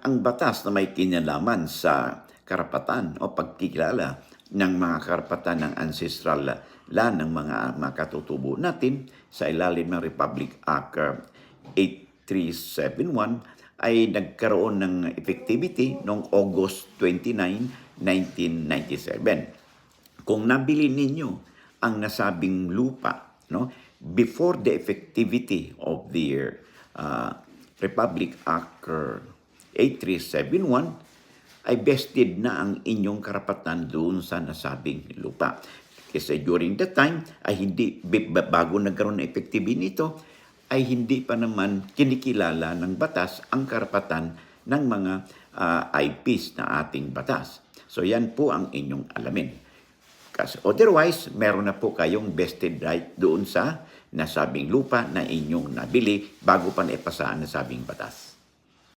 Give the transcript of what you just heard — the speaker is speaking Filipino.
ang batas na may kinalaman sa karapatan o pagkikilala ng mga karapatan ng ancestral land ng mga katutubo natin sa ilalim ng Republic Act 8371 ay nagkaroon ng effectivity noong August 29, 1997. Kung nabili ninyo ang nasabing lupa, no, before the effectivity of the Republic Act 8371, ay vested na ang inyong karapatan doon sa nasabing lupa. Kasi during that time, ay hindi, bago nagkaroon ng effectivity nito, ay hindi pa naman kinikilala ng batas ang karapatan ng mga IPs na ating batas. So yan po ang inyong alamin. Kasi otherwise, meron na po kayong vested right doon sa nasabing lupa na inyong nabili bago pa naipasa ang nasabing batas.